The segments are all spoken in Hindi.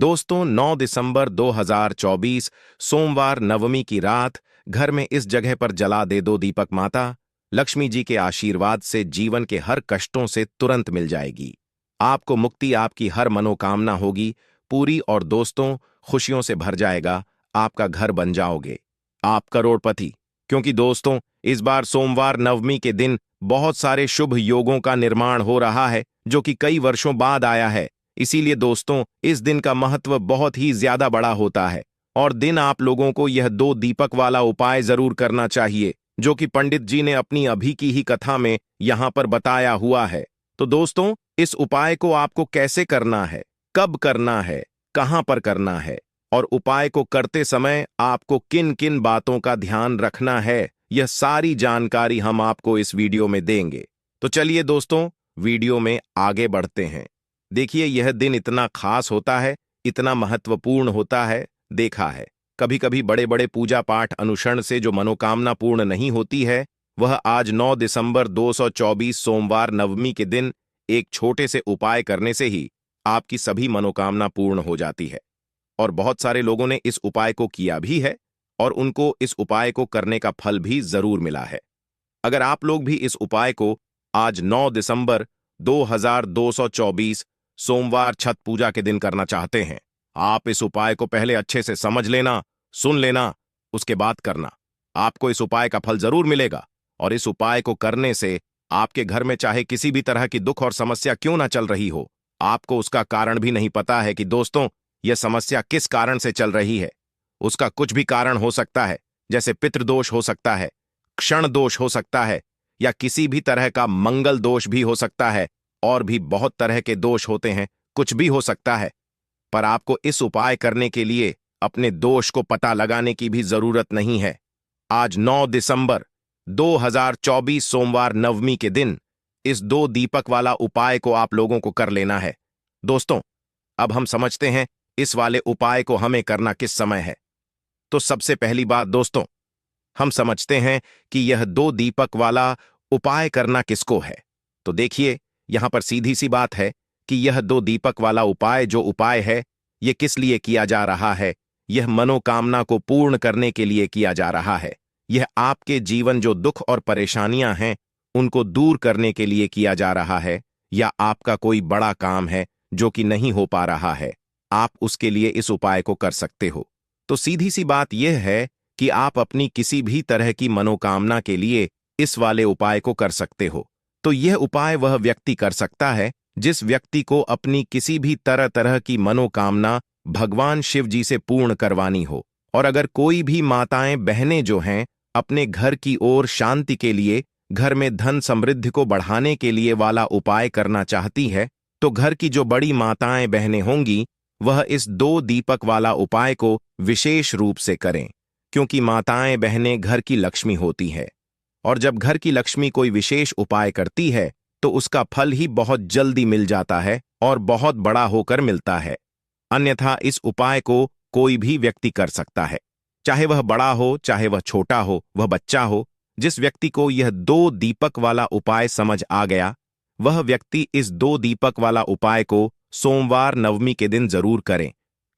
दोस्तों 9 दिसंबर 2024 सोमवार नवमी की रात घर में इस जगह पर जला दे दो दीपक। माता लक्ष्मी जी के आशीर्वाद से जीवन के हर कष्टों से तुरंत मिल जाएगी। आपको मुक्ति, आपकी हर मनोकामना होगी पूरी और दोस्तों खुशियों से भर जाएगा। आपका घर बन जाओगे आप करोड़पति। क्योंकि दोस्तों इस बार सोमवार नवमी के दिन बहुत सारे शुभ योगों का निर्माण हो रहा है जो कि कई वर्षों बाद आया है। इसीलिए दोस्तों इस दिन का महत्व बहुत ही ज्यादा बड़ा होता है और दिन आप लोगों को यह दो दीपक वाला उपाय जरूर करना चाहिए जो कि पंडित जी ने अपनी अभी की ही कथा में यहां पर बताया हुआ है। तो दोस्तों इस उपाय को आपको कैसे करना है, कब करना है, कहां पर करना है और उपाय को करते समय आपको किन किन बातों का ध्यान रखना है, यह सारी जानकारी हम आपको इस वीडियो में देंगे। तो चलिए दोस्तों वीडियो में आगे बढ़ते हैं। देखिए यह दिन इतना खास होता है, इतना महत्वपूर्ण होता है। देखा है कभी कभी बड़े बड़े पूजा पाठ अनुष्ठान से जो मनोकामना पूर्ण नहीं होती है, वह आज 9 दिसंबर 2024 सोमवार नवमी के दिन एक छोटे से उपाय करने से ही आपकी सभी मनोकामना पूर्ण हो जाती है। और बहुत सारे लोगों ने इस उपाय को किया भी है और उनको इस उपाय को करने का फल भी जरूर मिला है। अगर आप लोग भी इस उपाय को आज 9 दिसंबर 2024 सोमवार छठ पूजा के दिन करना चाहते हैं, आप इस उपाय को पहले अच्छे से समझ लेना, सुन लेना, उसके बाद करना। आपको इस उपाय का फल जरूर मिलेगा और इस उपाय को करने से आपके घर में चाहे किसी भी तरह की दुख और समस्या क्यों ना चल रही हो, आपको उसका कारण भी नहीं पता है कि दोस्तों यह समस्या किस कारण से चल रही है। उसका कुछ भी कारण हो सकता है, जैसे पितृदोष हो सकता है, क्षण दोष हो सकता है या किसी भी तरह का मंगल दोष भी हो सकता है और भी बहुत तरह के दोष होते हैं, कुछ भी हो सकता है। पर आपको इस उपाय करने के लिए अपने दोष को पता लगाने की भी जरूरत नहीं है। आज 9 दिसंबर 2024 सोमवार नवमी के दिन इस दो दीपक वाला उपाय को आप लोगों को कर लेना है। दोस्तों अब हम समझते हैं इस वाले उपाय को हमें करना किस समय है। तो सबसे पहली बात दोस्तों, हम समझते हैं कि यह दो दीपक वाला उपाय करना किसको है। तो देखिए यहां पर सीधी सी बात है कि यह दो दीपक वाला उपाय जो उपाय है यह किस लिए किया जा रहा है। यह मनोकामना को पूर्ण करने के लिए किया जा रहा है। यह आपके जीवन जो दुख और परेशानियां हैं उनको दूर करने के लिए किया जा रहा है, या आपका कोई बड़ा काम है जो कि नहीं हो पा रहा है, आप उसके लिए इस उपाय को कर सकते हो। तो सीधी सी बात यह है कि आप अपनी किसी भी तरह की मनोकामना के लिए इस वाले उपाय को कर सकते हो। तो यह उपाय वह व्यक्ति कर सकता है जिस व्यक्ति को अपनी किसी भी तरह तरह की मनोकामना भगवान शिव जी से पूर्ण करवानी हो। और अगर कोई भी माताएं बहनें जो हैं अपने घर की ओर शांति के लिए, घर में धन समृद्धि को बढ़ाने के लिए वाला उपाय करना चाहती है, तो घर की जो बड़ी माताएं बहनें होंगी वह इस दो दीपक वाला उपाय को विशेष रूप से करें। क्योंकि माताएं बहनें घर की लक्ष्मी होती है और जब घर की लक्ष्मी कोई विशेष उपाय करती है तो उसका फल ही बहुत जल्दी मिल जाता है और बहुत बड़ा होकर मिलता है। अन्यथा इस उपाय को कोई भी व्यक्ति कर सकता है, चाहे वह बड़ा हो, चाहे वह छोटा हो, वह बच्चा हो। जिस व्यक्ति को यह दो दीपक वाला उपाय समझ आ गया वह व्यक्ति इस दो दीपक वाला उपाय को सोमवार नवमी के दिन जरूर करें,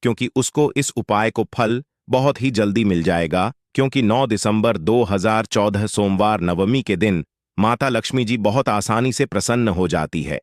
क्योंकि उसको इस उपाय को फल बहुत ही जल्दी मिल जाएगा। क्योंकि 9 दिसंबर 2014 सोमवार नवमी के दिन माता लक्ष्मी जी बहुत आसानी से प्रसन्न हो जाती है।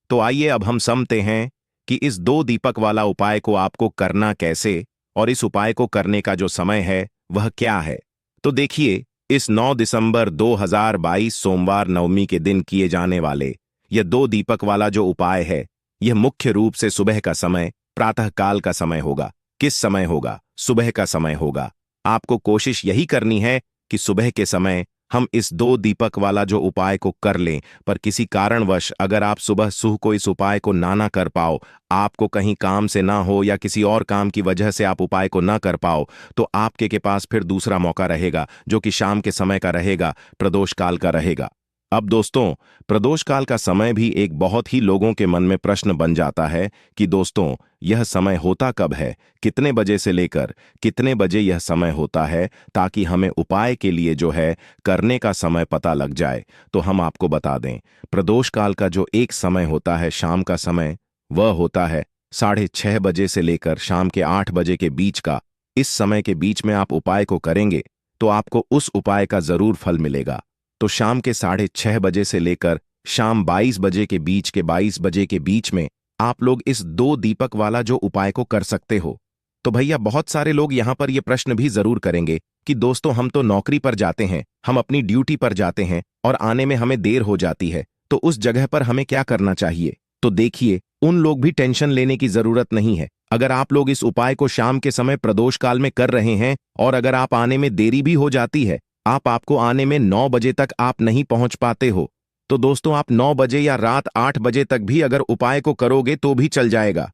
तो आइए अब हम समझते हैं कि इस दो दीपक वाला उपाय को आपको करना कैसे और इस उपाय को करने का जो समय है वह क्या है। तो देखिए इस 9 दिसंबर 2022 सोमवार नवमी के दिन किए जाने वाले यह दो दीपक वाला जो उपाय है यह मुख्य रूप से सुबह का समय, प्रातः काल का समय होगा। किस समय होगा? सुबह का समय होगा। आपको कोशिश यही करनी है कि सुबह के समय हम इस दो दीपक वाला जो उपाय को कर लें। पर किसी कारणवश अगर आप सुबह सुबह को इस उपाय को ना कर पाओ, आपको कहीं काम से ना हो या किसी और काम की वजह से आप उपाय को ना कर पाओ, तो आपके के पास फिर दूसरा मौका रहेगा जो कि शाम के समय का रहेगा, प्रदोष काल का रहेगा। अब दोस्तों प्रदोष काल का समय भी एक बहुत ही लोगों के मन में प्रश्न बन जाता है कि दोस्तों यह समय होता कब है, कितने बजे से लेकर कितने बजे यह समय होता है, ताकि हमें उपाय के लिए जो है करने का समय पता लग जाए। तो हम आपको बता दें प्रदोष काल का जो एक समय होता है शाम का समय, वह होता है 6:30 बजे से लेकर शाम के 8 बजे के बीच का, इस समय के बीच में आप उपाय को करेंगे तो आपको उस उपाय का जरूर फल मिलेगा। तो शाम के 6:30 बजे से लेकर शाम 22 बजे के बीच के 22 बजे के बीच में आप लोग इस 2 दीपक वाला जो उपाय को कर सकते हो। तो भैया बहुत सारे लोग यहां पर ये प्रश्न भी जरूर करेंगे कि दोस्तों हम तो नौकरी पर जाते हैं, हम अपनी ड्यूटी पर जाते हैं और आने में हमें देर हो जाती है, तो उस जगह पर हमें क्या करना चाहिए? तो देखिए, उन लोग भी टेंशन लेने की जरूरत नहीं है। अगर आप लोग इस उपाय को शाम के समय प्रदोष काल में कर रहे हैं और अगर आप आने में देरी भी हो जाती है, आपको आने में 9 बजे तक आप नहीं पहुंच पाते हो, तो दोस्तों आप 9 बजे या रात 8 बजे तक भी अगर उपाय को करोगे तो भी चल जाएगा।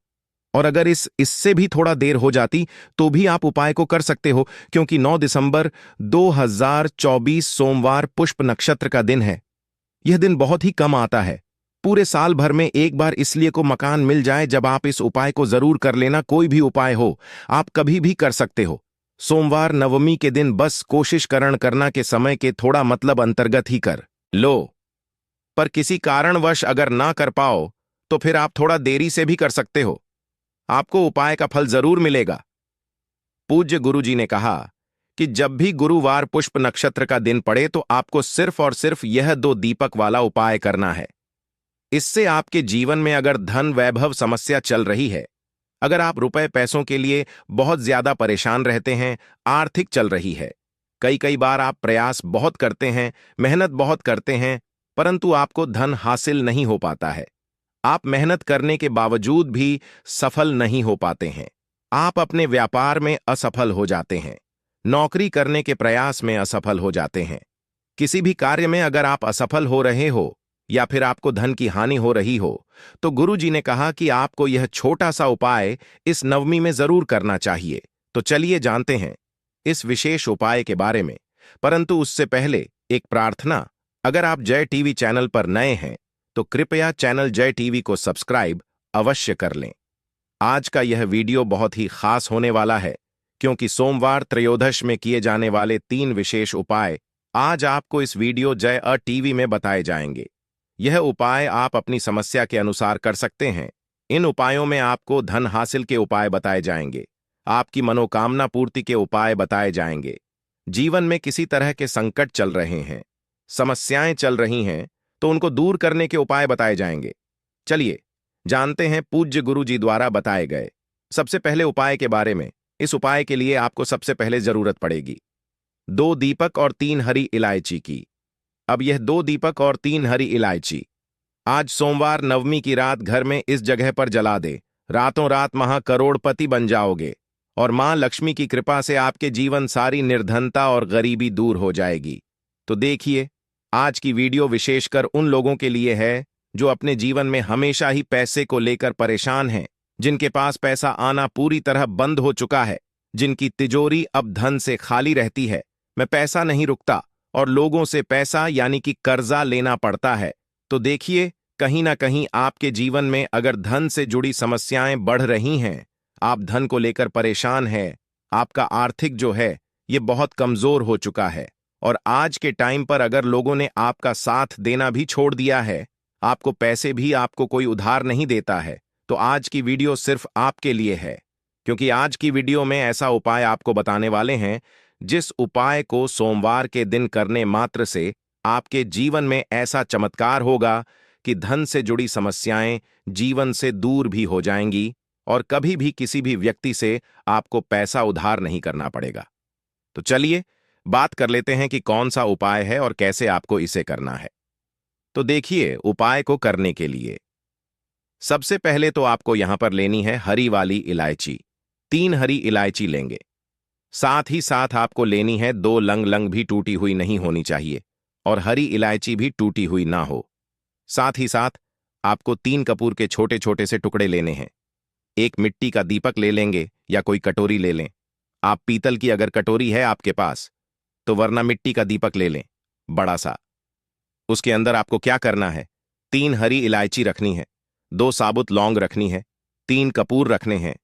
और अगर इससे भी थोड़ा देर हो जाती तो भी आप उपाय को कर सकते हो, क्योंकि 9 दिसंबर 2024 सोमवार पुष्प नक्षत्र का दिन है। यह दिन बहुत ही कम आता है, पूरे साल भर में एक बार इसलिए को मकान मिल जाए जब आप इस उपाय को जरूर कर लेना। कोई भी उपाय हो, आप कभी भी कर सकते हो। सोमवार नवमी के दिन बस कोशिश करना के समय के थोड़ा मतलब अंतर्गत ही कर लो, पर किसी कारणवश अगर ना कर पाओ तो फिर आप थोड़ा देरी से भी कर सकते हो, आपको उपाय का फल जरूर मिलेगा। पूज्य गुरुजी ने कहा कि जब भी गुरुवार पुष्प नक्षत्र का दिन पड़े तो आपको सिर्फ और सिर्फ यह 2 दीपक वाला उपाय करना है। इससे आपके जीवन में अगर धन वैभव समस्या चल रही है, अगर आप रुपए पैसों के लिए बहुत ज्यादा परेशान रहते हैं, आर्थिक चल रही है, कई बार आप प्रयास बहुत करते हैं, मेहनत बहुत करते हैं, परंतु आपको धन हासिल नहीं हो पाता है, आप मेहनत करने के बावजूद भी सफल नहीं हो पाते हैं, आप अपने व्यापार में असफल हो जाते हैं, नौकरी करने के प्रयास में असफल हो जाते हैं, किसी भी कार्य में अगर आप असफल हो रहे हो या फिर आपको धन की हानि हो रही हो, तो गुरुजी ने कहा कि आपको यह छोटा सा उपाय इस नवमी में जरूर करना चाहिए। तो चलिए जानते हैं इस विशेष उपाय के बारे में, परंतु उससे पहले एक प्रार्थना। अगर आप जय टीवी चैनल पर नए हैं तो कृपया चैनल जय टीवी को सब्सक्राइब अवश्य कर लें। आज का यह वीडियो बहुत ही खास होने वाला है, क्योंकि सोमवार त्रयोदश में किए जाने वाले 3 विशेष उपाय आज आपको इस वीडियो जय टीवी में बताए जाएंगे। यह उपाय आप अपनी समस्या के अनुसार कर सकते हैं। इन उपायों में आपको धन हासिल के उपाय बताए जाएंगे, आपकी मनोकामना पूर्ति के उपाय बताए जाएंगे। जीवन में किसी तरह के संकट चल रहे हैं, समस्याएं चल रही हैं, तो उनको दूर करने के उपाय बताए जाएंगे। चलिए जानते हैं पूज्य गुरु जी द्वारा बताए गए सबसे पहले उपाय के बारे में। इस उपाय के लिए आपको सबसे पहले जरूरत पड़ेगी 2 दीपक और 3 हरी इलायची की। अब यह 2 दीपक और 3 हरी इलायची आज सोमवार नवमी की रात घर में इस जगह पर जला दे। रातों रात महाकरोड़पति बन जाओगे और मां लक्ष्मी की कृपा से आपके जीवन सारी निर्धनता और गरीबी दूर हो जाएगी। तो देखिए, आज की वीडियो विशेषकर उन लोगों के लिए है जो अपने जीवन में हमेशा ही पैसे को लेकर परेशान हैं, जिनके पास पैसा आना पूरी तरह बंद हो चुका है, जिनकी तिजोरी अब धन से खाली रहती है, मैं पैसा नहीं रुकता और लोगों से पैसा यानी कि कर्जा लेना पड़ता है। तो देखिए, कहीं ना कहीं आपके जीवन में अगर धन से जुड़ी समस्याएं बढ़ रही हैं, आप धन को लेकर परेशान हैं, आपका आर्थिक जो है ये बहुत कमजोर हो चुका है और आज के टाइम पर अगर लोगों ने आपका साथ देना भी छोड़ दिया है, आपको पैसे भी आपको कोई उधार नहीं देता है, तो आज की वीडियो सिर्फ आपके लिए है, क्योंकि आज की वीडियो में ऐसा उपाय आपको बताने वाले हैं जिस उपाय को सोमवार के दिन करने मात्र से आपके जीवन में ऐसा चमत्कार होगा कि धन से जुड़ी समस्याएं जीवन से दूर भी हो जाएंगी और कभी भी किसी भी व्यक्ति से आपको पैसा उधार नहीं करना पड़ेगा। तो चलिए बात कर लेते हैं कि कौन सा उपाय है और कैसे आपको इसे करना है। तो देखिए, उपाय को करने के लिए सबसे पहले तो आपको यहां पर लेनी है हरी वाली इलायची। 3 हरी इलायची लेंगे, साथ ही साथ आपको लेनी है 2 लंग। लंग भी टूटी हुई नहीं होनी चाहिए और हरी इलायची भी टूटी हुई ना हो। साथ ही साथ आपको 3 कपूर के छोटे छोटे से टुकड़े लेने हैं। एक मिट्टी का दीपक ले लेंगे या कोई कटोरी ले लें। आप पीतल की अगर कटोरी है आपके पास तो वरना मिट्टी का दीपक ले लें बड़ा सा। उसके अंदर आपको क्या करना है, 3 हरी इलायची रखनी है, 2 साबुत लौंग रखनी है, 3 कपूर रखने हैं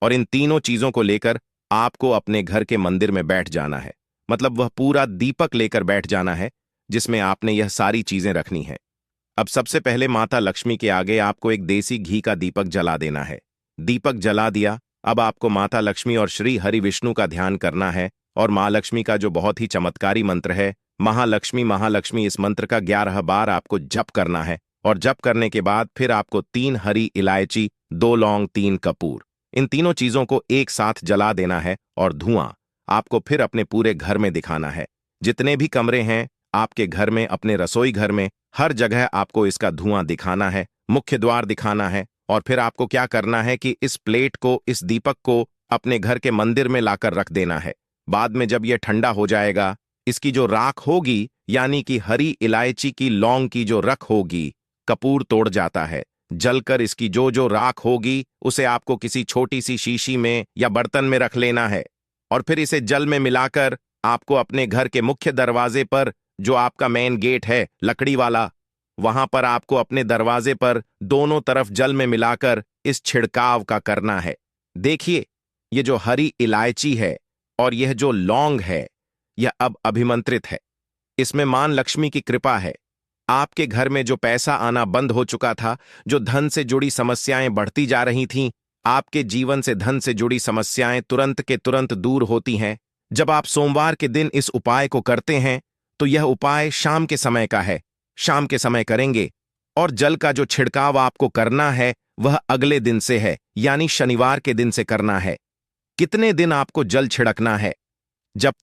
और इन तीनों चीजों को लेकर आपको अपने घर के मंदिर में बैठ जाना है। मतलब वह पूरा दीपक लेकर बैठ जाना है जिसमें आपने यह सारी चीजें रखनी हैं। अब सबसे पहले माता लक्ष्मी के आगे आपको एक देसी घी का दीपक जला देना है। दीपक जला दिया। अब आपको माता लक्ष्मी और श्री हरि विष्णु का ध्यान करना है और माँ लक्ष्मी का जो बहुत ही चमत्कारी मंत्र है, महालक्ष्मी महालक्ष्मी, इस मंत्र का 11 बार आपको जप करना है। और जप करने के बाद फिर आपको 3 हरी इलायची, 2 लौंग, 3 कपूर, इन तीनों चीजों को एक साथ जला देना है और धुआं आपको फिर अपने पूरे घर में दिखाना है। जितने भी कमरे हैं आपके घर में, अपने रसोई घर में, हर जगह आपको इसका धुआं दिखाना है, मुख्य द्वार दिखाना है। और फिर आपको क्या करना है कि इस प्लेट को, इस दीपक को अपने घर के मंदिर में लाकर रख देना है। बाद में जब यह ठंडा हो जाएगा, इसकी जो राख होगी, यानी कि हरी इलायची की, लौंग की जो रख होगी, कपूर तोड़ जाता है, जलकर इसकी जो जो राख होगी उसे आपको किसी छोटी सी शीशी में या बर्तन में रख लेना है। और फिर इसे जल में मिलाकर आपको अपने घर के मुख्य दरवाजे पर, जो आपका मेन गेट है लकड़ी वाला, वहां पर आपको अपने दरवाजे पर दोनों तरफ जल में मिलाकर इस छिड़काव का करना है। देखिए, ये जो हरी इलायची है और यह जो लौंग है, यह अब अभिमंत्रित है। इसमें मां लक्ष्मी की कृपा है। आपके घर में जो पैसा आना बंद हो चुका था, जो धन से जुड़ी समस्याएं बढ़ती जा रही थीं, आपके जीवन से धन से जुड़ी समस्याएं तुरंत के तुरंत दूर होती हैं। जब आप सोमवार के दिन इस उपाय को करते हैं तो यह उपाय शाम के समय का है, शाम के समय करेंगे। और जल का जो छिड़काव आपको करना है वह अगले दिन से है, यानी शनिवार के दिन से करना है। कितने दिन आपको जल छिड़कना है? जब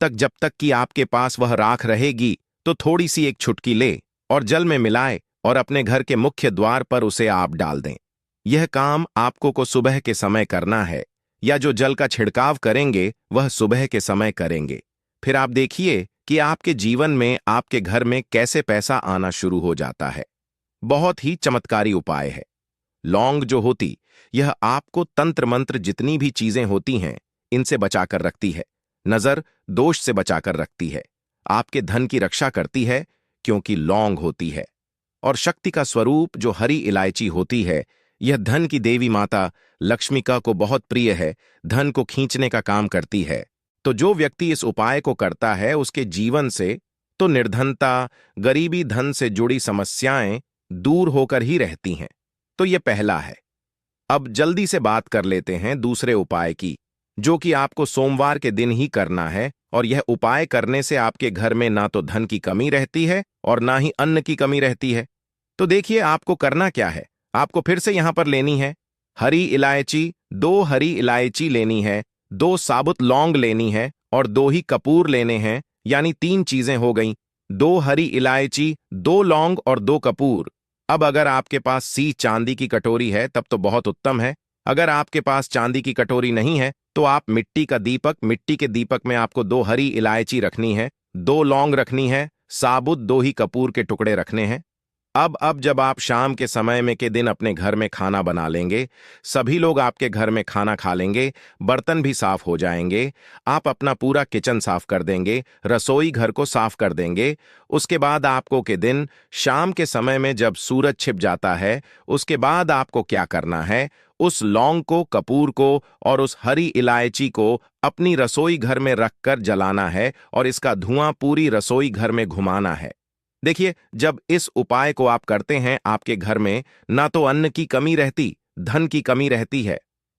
तक कि आपके पास वह राख रहेगी, तो थोड़ी सी एक चुटकी ले और जल में मिलाए और अपने घर के मुख्य द्वार पर उसे आप डाल दें। यह काम आपको को सुबह के समय करना है, या जो जल का छिड़काव करेंगे वह सुबह के समय करेंगे। फिर आप देखिए कि आपके जीवन में, आपके घर में कैसे पैसा आना शुरू हो जाता है। बहुत ही चमत्कारी उपाय है। लौंग जो होती, यह आपको तंत्र मंत्र जितनी भी चीजें होती हैं इनसे बचाकर रखती है, नजर दोष से बचाकर रखती है, आपके धन की रक्षा करती है क्योंकि लौंग होती है। और शक्ति का स्वरूप जो हरी इलायची होती है, यह धन की देवी माता लक्ष्मी का को बहुत प्रिय है, धन को खींचने का काम करती है। तो जो व्यक्ति इस उपाय को करता है उसके जीवन से तो निर्धनता, गरीबी, धन से जुड़ी समस्याएं दूर होकर ही रहती हैं। तो यह पहला है। अब जल्दी से बात कर लेते हैं दूसरे उपाय की, जो कि आपको सोमवार के दिन ही करना है। और यह उपाय करने से आपके घर में ना तो धन की कमी रहती है और ना ही अन्न की कमी रहती है। तो देखिए आपको करना क्या है। आपको फिर से यहां पर लेनी है हरी इलायची, 2 हरी इलायची लेनी है, 2 साबुत लौंग लेनी है और 2 ही कपूर लेने हैं, यानी 3 चीजें हो गईं। 2 हरी इलायची, 2 लौंग और 2 कपूर। अब अगर आपके पास चांदी की कटोरी है तब तो बहुत उत्तम है। अगर आपके पास चांदी की कटोरी नहीं है तो आप मिट्टी का दीपक, मिट्टी के दीपक में आपको 2 हरी इलायची रखनी है, 2 लौंग रखनी है, साबुत 2 ही कपूर के टुकड़े रखने हैं। अब जब आप शाम के समय में के दिन अपने घर में खाना बना लेंगे, सभी लोग आपके घर में खाना खा लेंगे, बर्तन भी साफ हो जाएंगे, आप अपना पूरा किचन साफ कर देंगे, रसोई घर को साफ कर देंगे। उसके बाद आपको के दिन शाम के समय में जब सूरज छिप जाता है, उसके बाद आपको क्या करना है, उस लौंग को, कपूर को और उस हरी इलायची को अपनी रसोई घर में रखकर जलाना है और इसका धुआं पूरी रसोई घर में घुमाना है। देखिए, जब इस उपाय को आप करते हैं, आपके घर में ना तो अन्न की कमी रहती, धन की कमी रहती है।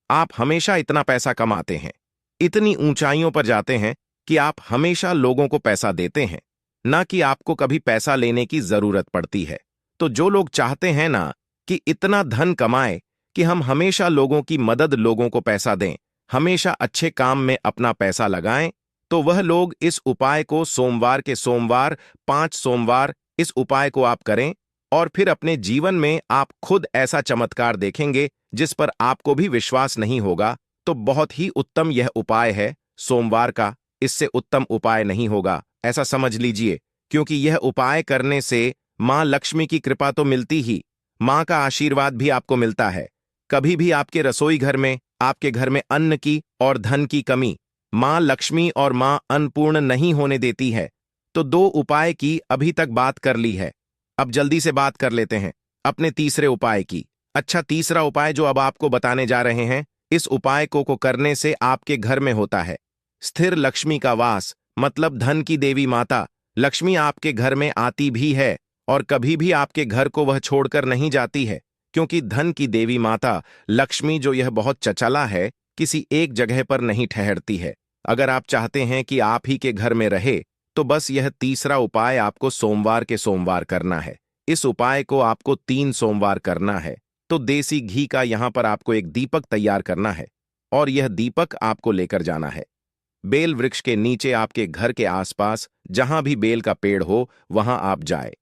आप हमेशा इतना पैसा कमाते हैं, इतनी ऊंचाइयों पर जाते हैं कि आप हमेशा लोगों को पैसा देते हैं, ना कि आपको कभी पैसा लेने की जरूरत पड़ती है। तो जो लोग चाहते हैं ना कि इतना धन कमाए कि हम हमेशा लोगों की मदद, लोगों को पैसा दें, हमेशा अच्छे काम में अपना पैसा लगाएं, तो वह लोग इस उपाय को सोमवार के सोमवार, 5 सोमवार इस उपाय को आप करें और फिर अपने जीवन में आप खुद ऐसा चमत्कार देखेंगे जिस पर आपको भी विश्वास नहीं होगा। तो बहुत ही उत्तम यह उपाय है सोमवार का, इससे उत्तम उपाय नहीं होगा, ऐसा समझ लीजिए। क्योंकि यह उपाय करने से मां लक्ष्मी की कृपा तो मिलती ही, मां का आशीर्वाद भी आपको मिलता है। कभी भी आपके रसोई घर में, आपके घर में अन्न की और धन की कमी मां लक्ष्मी और मां अन्नपूर्ण नहीं होने देती है। तो 2 उपाय की अभी तक बात कर ली है। अब जल्दी से बात कर लेते हैं अपने तीसरे उपाय की। अच्छा, तीसरा उपाय जो अब आपको बताने जा रहे हैं, इस उपाय को करने से आपके घर में होता है स्थिर लक्ष्मी का वास, मतलब धन की देवी माता लक्ष्मी आपके घर में आती भी है और कभी भी आपके घर को वह छोड़कर नहीं जाती है। क्योंकि धन की देवी माता लक्ष्मी जो यह बहुत चचला है, किसी एक जगह पर नहीं ठहरती है। अगर आप चाहते हैं कि आप ही के घर में रहे, तो बस यह तीसरा उपाय आपको सोमवार के सोमवार करना है। इस उपाय को आपको 3 सोमवार करना है। तो देसी घी का यहां पर आपको एक दीपक तैयार करना है और यह दीपक आपको लेकर जाना है। बेल वृक्ष के नीचे आपके घर के आसपास जहां भी बेल का पेड़ हो वहां आप जाए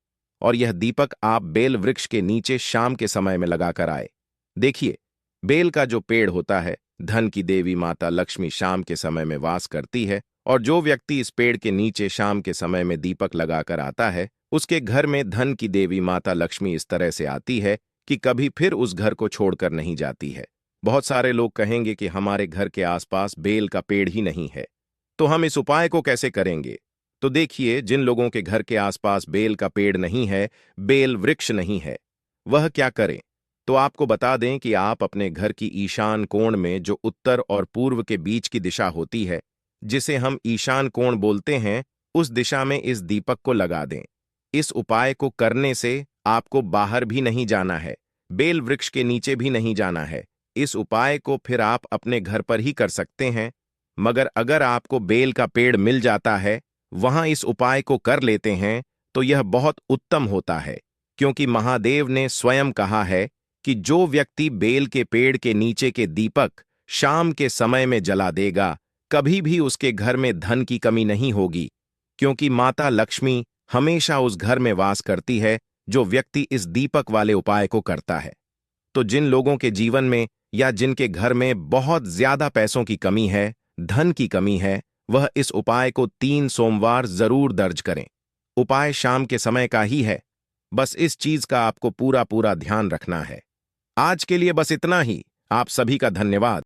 और यह दीपक आप बेल वृक्ष के नीचे शाम के समय में लगाकर आए। देखिए, बेल का जो पेड़ होता है, धन की देवी माता लक्ष्मी शाम के समय में वास करती है और जो व्यक्ति इस पेड़ के नीचे शाम के समय में दीपक लगाकर आता है, उसके घर में धन की देवी माता लक्ष्मी इस तरह से आती है कि कभी फिर उस घर को छोड़कर नहीं जाती है। बहुत सारे लोग कहेंगे कि हमारे घर के आसपास बेल का पेड़ ही नहीं है, तो हम इस उपाय को कैसे करेंगे? तो देखिए, जिन लोगों के घर के आसपास बेल का पेड़ नहीं है, बेल वृक्ष नहीं है, वह क्या करें? तो आपको बता दें कि आप अपने घर की ईशान कोण में जो उत्तर और पूर्व के बीच की दिशा होती है, जिसे हम ईशान कोण बोलते हैं, उस दिशा में इस दीपक को लगा दें। इस उपाय को करने से आपको बाहर भी नहीं जाना है, बेल वृक्ष के नीचे भी नहीं जाना है। इस उपाय को फिर आप अपने घर पर ही कर सकते हैं, मगर अगर आपको बेल का पेड़ मिल जाता है, वहां इस उपाय को कर लेते हैं, तो यह बहुत उत्तम होता है, क्योंकि महादेव ने स्वयं कहा है कि जो व्यक्ति बेल के पेड़ के नीचे के दीपक शाम के समय में जला देगा, कभी भी उसके घर में धन की कमी नहीं होगी, क्योंकि माता लक्ष्मी हमेशा उस घर में वास करती है जो व्यक्ति इस दीपक वाले उपाय को करता है। तो जिन लोगों के जीवन में या जिनके घर में बहुत ज्यादा पैसों की कमी है, धन की कमी है, वह इस उपाय को 3 सोमवार जरूर दर्ज करें। उपाय शाम के समय का ही है, बस इस चीज का आपको पूरा पूरा ध्यान रखना है। आज के लिए बस इतना ही। आप सभी का धन्यवाद।